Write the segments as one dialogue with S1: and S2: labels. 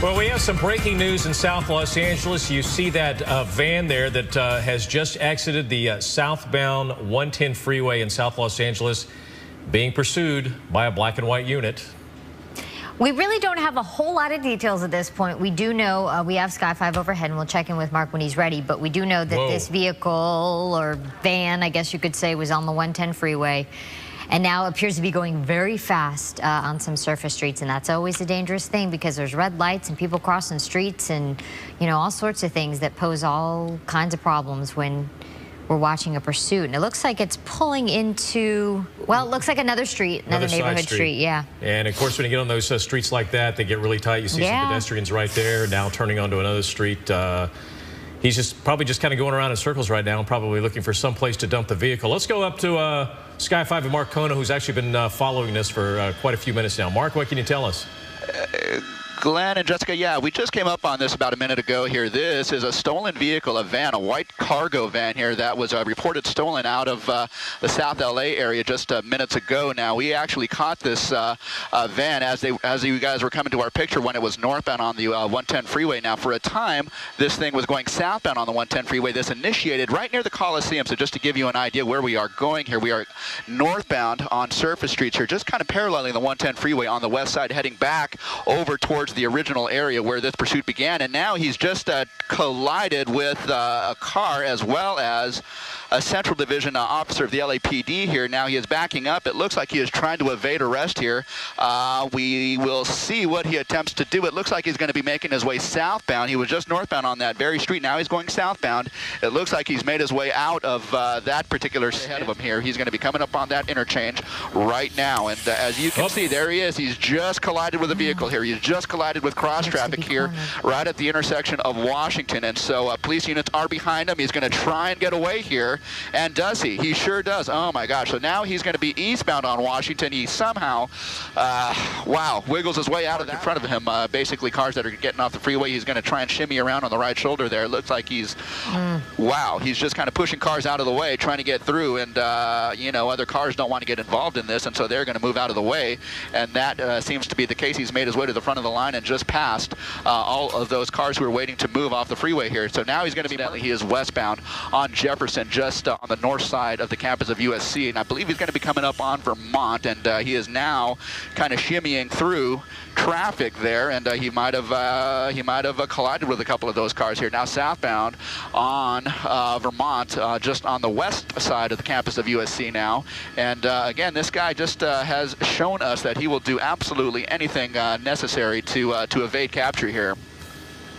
S1: Well, we have some breaking news in South Los Angeles. You see that van there that has just exited the southbound 110 freeway in South Los Angeles, being pursued by a black and white unit.
S2: We really don't have a whole lot of details at this point. We do know we have Sky 5 overhead, and we'll check in with Mark when he's ready. But we do know that this vehicle, or van, I guess you could say, was on the 110 freeway, and now appears to be going very fast on some surface streets. And that's always a dangerous thing because there's red lights and people crossing streets and, you know, all sorts of things that pose all kinds of problems when we're watching a pursuit. And it looks like it's pulling into, well, it looks like another street, another neighborhood street. Yeah.
S1: And of course, when you get on those streets like that, they get really tight. You see some pedestrians right there, now turning onto another street. He's probably just kind of going around in circles right now, probably looking for some place to dump the vehicle. Let's go up to Sky 5 and Mark Kona, who's actually been following this for quite a few minutes now. Mark, what can you tell us?
S3: Glenn and Jessica, yeah, we just came up on this about a minute ago here. This is a stolen vehicle, a van, a white cargo van here that was reported stolen out of the South LA area just minutes ago. Now, we actually caught this van as you guys were coming to our picture when it was northbound on the 110 freeway. Now, for a time, this thing was going southbound on the 110 freeway. This initiated right near the Coliseum. So just to give you an idea where we are going here, we are northbound on surface streets here, just kind of paralleling the 110 freeway on the west side, heading back over towards the original area where this pursuit began. And now he's just collided with a car as well as a Central Division officer of the LAPD here. Now he is backing up. It looks like he is trying to evade arrest here. We will see what he attempts to do. It looks like he's going to be making his way southbound. He was just northbound on that very street. Now he's going southbound. It looks like he's made his way out of that particular ahead of him here. He's going to be coming up on that interchange right now. And as you can see, there he is. He's just collided with a vehicle here. He's just collided with cross traffic here right at the intersection of Washington. And so police units are behind him. He's going to try and get away here. And does he? He sure does. Oh my gosh. So now he's going to be eastbound on Washington. He somehow, wiggles his way out of in front of him. Basically cars that are getting off the freeway. He's going to try and shimmy around on the right shoulder there. It looks like he's, he's just kind of pushing cars out of the way, trying to get through. And, you know, other cars don't want to get involved in this. And so they're going to move out of the way. And that seems to be the case. He's made his way to the front of the line and just passed all of those cars who are waiting to move off the freeway here. So now he's going to be, he is westbound on Jefferson, just on the north side of the campus of USC, and I believe he's going to be coming up on Vermont, and he is now kind of shimmying through traffic there, and he might have collided with a couple of those cars here. Now southbound on Vermont, just on the west side of the campus of USC now, and again, this guy just has shown us that he will do absolutely anything necessary to evade capture here.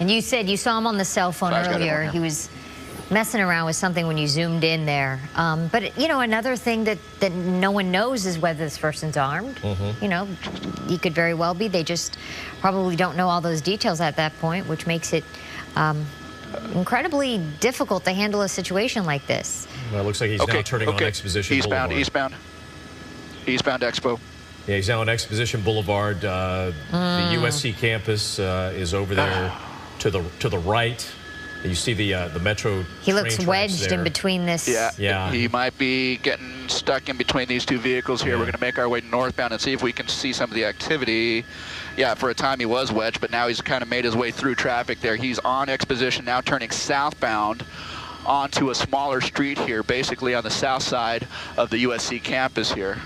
S2: And you said you saw him on the cell phone earlier. He was messing around with something when you zoomed in there. But, you know, another thing that no one knows is whether this person's armed. You know, he could very well be. They just probably don't know all those details at that point, which makes it incredibly difficult to handle a situation like this.
S1: Well, it looks like he's now turning on Exposition Boulevard.
S3: Eastbound Expo.
S1: Yeah, he's now on Exposition Boulevard. The USC campus is over there to the right. You see the metro.
S2: He looks wedged in between this.
S3: Yeah. He might be getting stuck in between these two vehicles here. We're going to make our way northbound and see if we can see some of the activity. Yeah, for a time he was wedged, but now he's kind of made his way through traffic there. He's on Exposition now, turning southbound onto a smaller street here, basically on the south side of the USC campus here.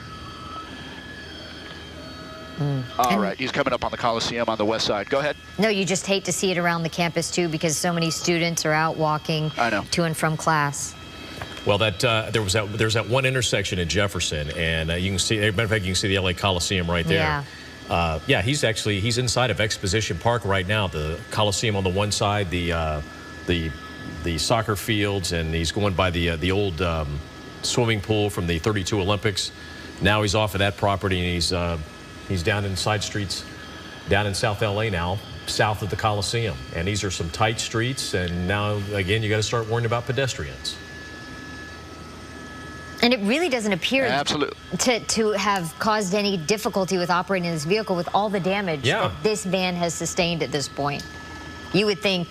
S3: All right, he's coming up on the Coliseum on the west side. Go ahead.
S2: No, you just hate to see it around the campus, too, because so many students are out walking to and from class.
S1: Well, there's that one intersection in Jefferson, and you can see, as a matter of fact, you can see the LA Coliseum right there. Yeah, he's inside of Exposition Park right now. The Coliseum on the one side, the soccer fields, and he's going by the old swimming pool from the '32 Olympics. Now he's off of that property, and he's down in side streets, down in South LA now, south of the Coliseum. And these are some tight streets, and now, again, you got to start worrying about pedestrians.
S2: And it really doesn't appear to have caused any difficulty with operating this vehicle with all the damage that this van has sustained at this point. You would think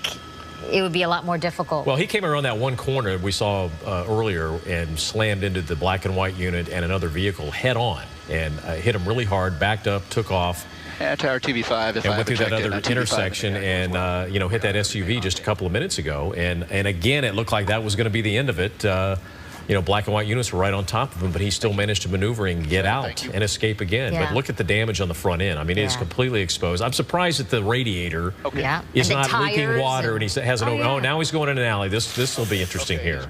S2: it would be a lot more difficult.
S1: Well, he came around that one corner we saw earlier and slammed into the black and white unit and another vehicle head on and hit him really hard, backed up, took off.
S3: Yeah, Tower TV5.
S1: And went through that other intersection and, you know, hit that SUV just a couple of minutes ago. And again, it looked like that was going to be the end of it. You know, black and white units were right on top of him, but he still managed to maneuver and get out and escape again. Yeah. But look at the damage on the front end. I mean, it is completely exposed. I'm surprised that the radiator is not leaking water and he has an oh, now he's going in an alley. This will be interesting here.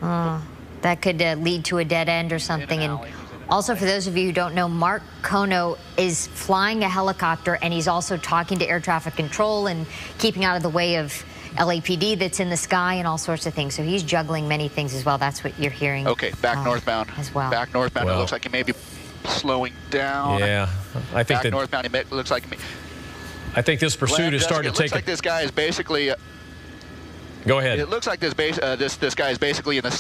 S2: That could lead to a dead end or something. And also, for those of you who don't know, Mark Kono is flying a helicopter, and he's also talking to air traffic control and keeping out of the way of LAPD that's in the sky and all sorts of things. So he's juggling many things as well. That's what you're hearing.
S3: Okay, back northbound
S2: as well.
S3: Back northbound. It looks like he may be slowing down.
S1: Yeah, I think
S3: back northbound. It looks like.
S1: I think this pursuit is starting to take.
S3: It looks like this guy is basically.
S1: Go ahead.
S3: It looks like this guy is basically in the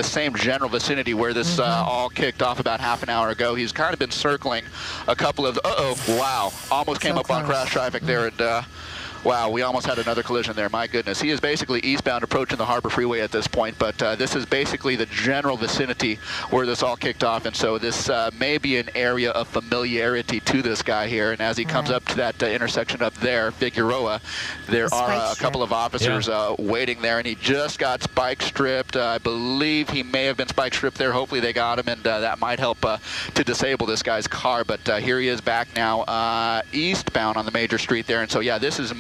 S3: same general vicinity where this all kicked off about half an hour ago. He's kind of been circling a couple of. Wow! Almost came up on crash traffic there, and wow, we almost had another collision there. My goodness. He is basically eastbound approaching the Harbor Freeway at this point, but this is basically the general vicinity where this all kicked off, and so this may be an area of familiarity to this guy here. And as he comes up to that intersection up there, Figueroa, there are a couple of officers waiting there, and he just got spike stripped. I believe he may have been spike stripped there. Hopefully they got him, and that might help to disable this guy's car. But here he is back now eastbound on the major street there, and so yeah, this is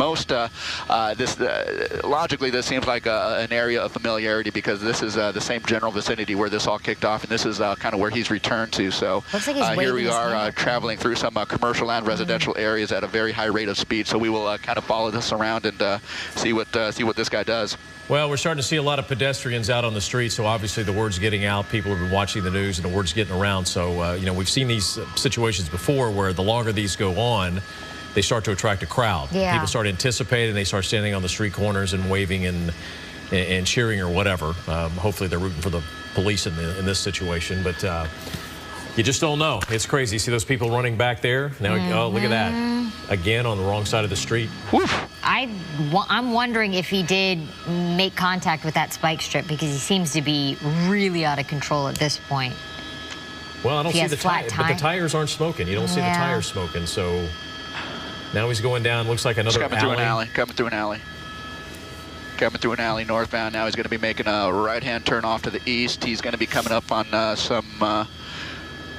S3: logically this seems like an area of familiarity because this is the same general vicinity where this all kicked off, and this is kind of where he's returned to. So here we are traveling through some commercial and residential areas at a very high rate of speed. So we will kind of follow this around and see what this guy does.
S1: Well, we're starting to see a lot of pedestrians out on the street, so obviously the word's getting out. People have been watching the news, and the word's getting around. So, you know, we've seen these situations before where the longer these go on, they start to attract a crowd. People start anticipating, they start standing on the street corners and waving and cheering or whatever. Hopefully they're rooting for the police in this situation, but you just don't know. It's crazy. See those people running back there? Now, oh, look at that. Again, on the wrong side of the street.
S2: I'm wondering if he did make contact with that spike strip because he seems to be really out of control at this point.
S1: Well, I don't see the tires, but the tires aren't smoking. You don't see the tires smoking, so now he's going down. Looks like another
S3: coming through an alley. Coming through an alley northbound. Now he's going to be making a right-hand turn off to the east. He's going to be coming up on some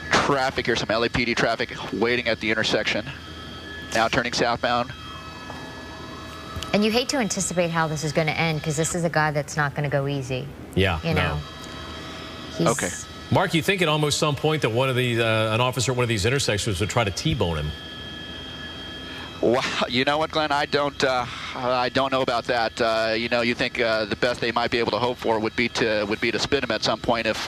S3: traffic here, some LAPD traffic waiting at the intersection. Now turning southbound.
S2: And you hate to anticipate how this is going to end because this is a guy that's not going to go easy.
S1: Yeah,
S2: you know.
S3: Okay.
S1: Mark, you think at almost some point that one of these, an officer at one of these intersections would try to T-bone him?
S3: Well, you know what, Glenn? I don't know about that. You know, you think the best they might be able to hope for would be to spin him at some point if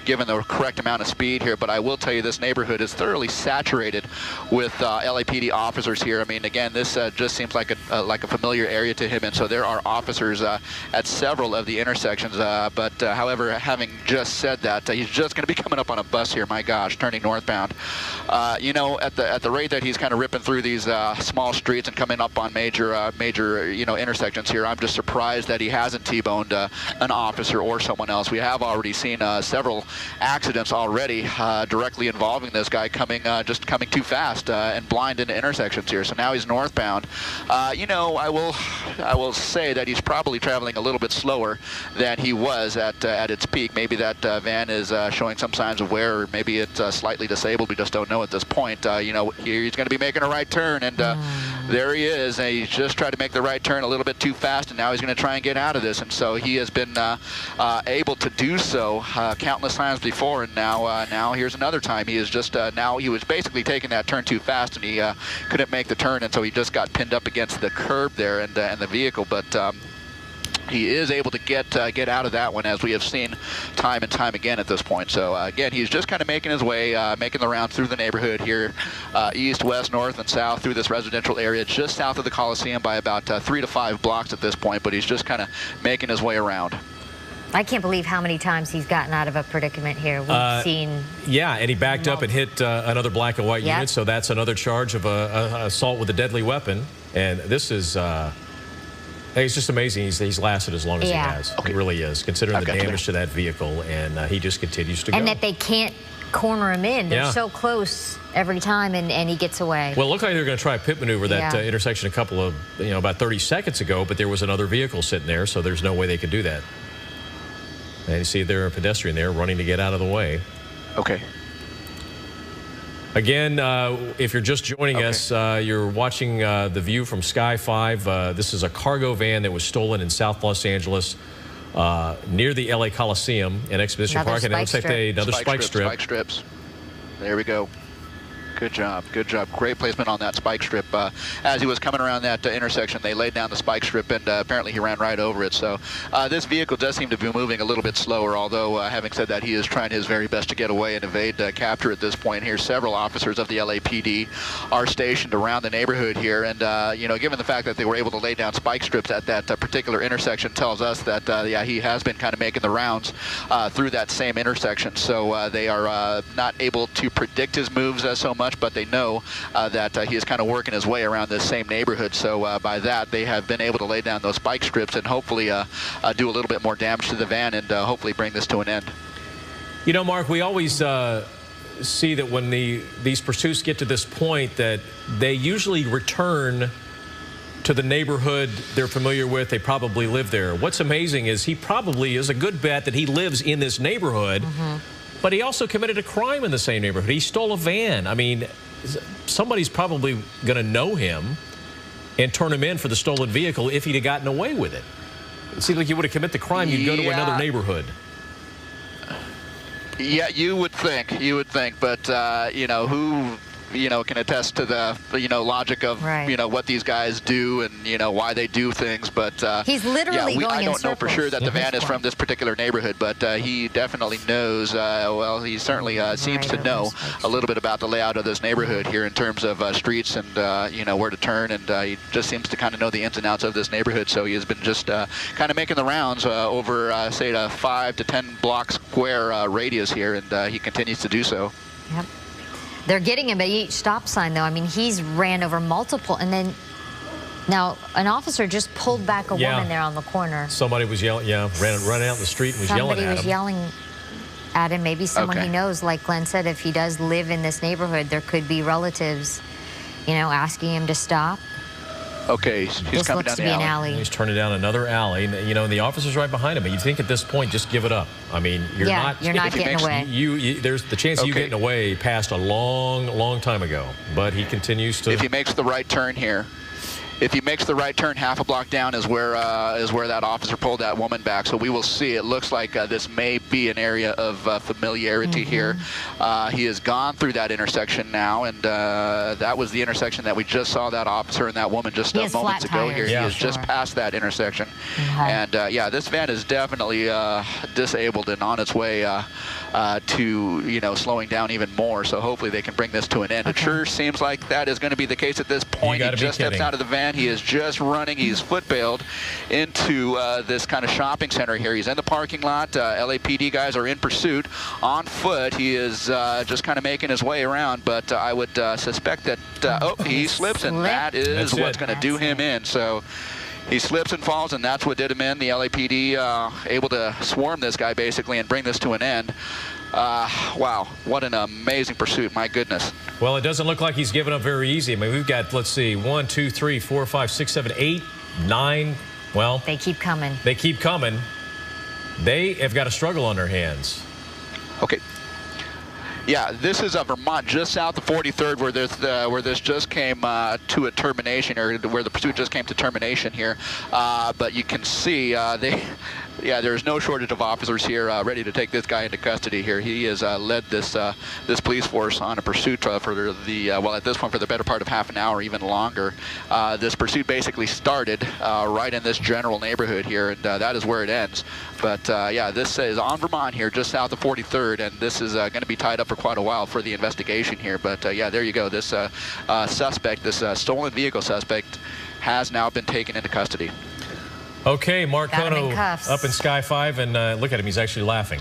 S3: given the correct amount of speed here. But I will tell you, this neighborhood is thoroughly saturated with LAPD officers here. I mean, again, this just seems like a familiar area to him, and so there are officers at several of the intersections. However, having just said that, he's just going to be coming up on a bus here. My gosh, turning northbound. You know, at the rate that he's kind of ripping through these small streets and coming up on major intersections here, I'm just surprised that he hasn't T-boned an officer or someone else. We have already seen several accidents already directly involving this guy just coming too fast and blind into intersections here. So now he's northbound. You know, I will say that he's probably traveling a little bit slower than he was at its peak. Maybe that van is showing some signs of wear, or maybe it's slightly disabled. We just don't know at this point. You know, he's going to be making a right turn, and there he is. And he's just tried to make the right turn a little bit too fast, and now he's going to try and get out of this. And so he has been able to do so countless times before, and now here's another time. He is just now he was basically taking that turn too fast, and he couldn't make the turn, and so he just got pinned up against the curb there and the vehicle. But he is able to get out of that one, as we have seen time and time again at this point. So again, he's just kind of making his way, making the round through the neighborhood here, east, west, north, and south through this residential area, just south of the Coliseum by about 3 to 5 blocks at this point. But he's just kind of making his way around.
S2: I can't believe how many times he's gotten out of a predicament here. We've seen. Yeah,
S1: and he backed up and hit another black and white unit, so that's another charge of assault with a deadly weapon. And this is. It's just amazing he's lasted as long as he has. It really is, considering the damage to that vehicle, and he just continues to go.
S2: And that they can't corner him in. They're so close every time, and he gets away.
S1: Well, it looked like they were going to try a pit maneuver that intersection a couple of, about 30 seconds ago, but there was another vehicle sitting there, so there's no way they could do that. And you see there a pedestrian there running to get out of the way.
S3: Okay.
S1: Again, if you're just joining us, you're watching The View from Sky 5. This is a cargo van that was stolen in South Los Angeles near the LA Coliseum in Exposition Park. And it looks like another spike strip.
S3: Spike strips. There we go. Good job. Good job. Great placement on that spike strip. As he was coming around that intersection, they laid down the spike strip, and apparently he ran right over it. So this vehicle does seem to be moving a little bit slower, although having said that, he is trying his very best to get away and evade capture at this point here. Several officers of the LAPD are stationed around the neighborhood here, and given the fact that they were able to lay down spike strips at that particular intersection, tells us that he has been kind of making the rounds through that same intersection. So they are not able to predict his moves so much, but they know that he is kind of working his way around this same neighborhood. So by that, they have been able to lay down those spike strips and hopefully do a little bit more damage to the van and hopefully bring this to an end.
S1: You know, Mark, we always see that when these pursuits get to this point that they usually return to the neighborhood they're familiar with. They probably live there. What's amazing is he probably is a good bet that he lives in this neighborhood. But he also committed a crime in the same neighborhood. He stole a van. I mean, somebody's probably going to know him and turn him in for the stolen vehicle if he'd have gotten away with it. It seems like you would have committed the crime, you'd go to another neighborhood. Yeah,
S3: you would think. But, who can attest to the, logic of, what these guys do and, why they do things. But
S2: he's literally going
S3: I don't
S2: in
S3: know for sure that the van is from this particular neighborhood, but he definitely knows, he certainly seems to know a little bit about the layout of this neighborhood here in terms of streets and, where to turn. And he just seems to kind of know the ins and outs of this neighborhood. So he has been just kind of making the rounds over, say, a 5 to 10 block square radius here, and he continues to do so.
S2: Yep. They're getting him at each stop sign, though. I mean, he's ran over multiple, and then now an officer just pulled back a woman there on the corner.
S1: Somebody was yelling, ran out in the street and was yelling at him.
S2: Somebody was yelling at him, maybe someone he knows. Like Glenn said, if he does live in this neighborhood, there could be relatives, asking him to stop.
S3: Okay, he's coming down the alley.
S1: He's turning down another alley. And the officer's right behind him. But you think at this point, just give it up. I mean, you're not
S2: getting away.
S1: There's the chance of you getting away passed a long, long time ago. But he continues to.
S3: If he makes the right turn here. If he makes the right turn, half a block down is where that officer pulled that woman back. So we will see. It looks like this may be an area of familiarity here. He has gone through that intersection now, and that was the intersection that we just saw that officer and that woman just moments ago here. He has just passed that intersection. And this van is definitely disabled and on its way to slowing down even more. So hopefully they can bring this to an end. It sure seems like that is going to be the case at this point. He just steps out of the van. He is just running. He's foot-bailed into this kind of shopping center here. He's in the parking lot. LAPD guys are in pursuit on foot. He is just kind of making his way around, but I would suspect that, he slips, and that is what's going to do him in. So he slips and falls, and that's what did him in. The LAPD able to swarm this guy, basically, and bring this to an end. Wow, what an amazing pursuit, my goodness.
S1: Well, it doesn't look like he's giving up very easy. I mean, we've got, let's see, 1, 2, 3, 4, 5, 6, 7, 8, 9. Well,
S2: they keep coming.
S1: They keep coming. They have got a struggle on their hands.
S3: Okay. Yeah, this is Vermont, just south of 43rd, where this just came to a termination, or where the pursuit just came to termination here. But you can see there's no shortage of officers here ready to take this guy into custody here. He has led this police force on a pursuit for at this point for the better part of half an hour, even longer. This pursuit basically started right in this general neighborhood here, and that is where it ends. But this is on Vermont here, just south of 43rd, and this is going to be tied up for quite a while for the investigation here. But there you go. This suspect, this stolen vehicle suspect, has now been taken into custody.
S1: Okay, Mark Kono up in Sky 5, and look at him. He's actually laughing.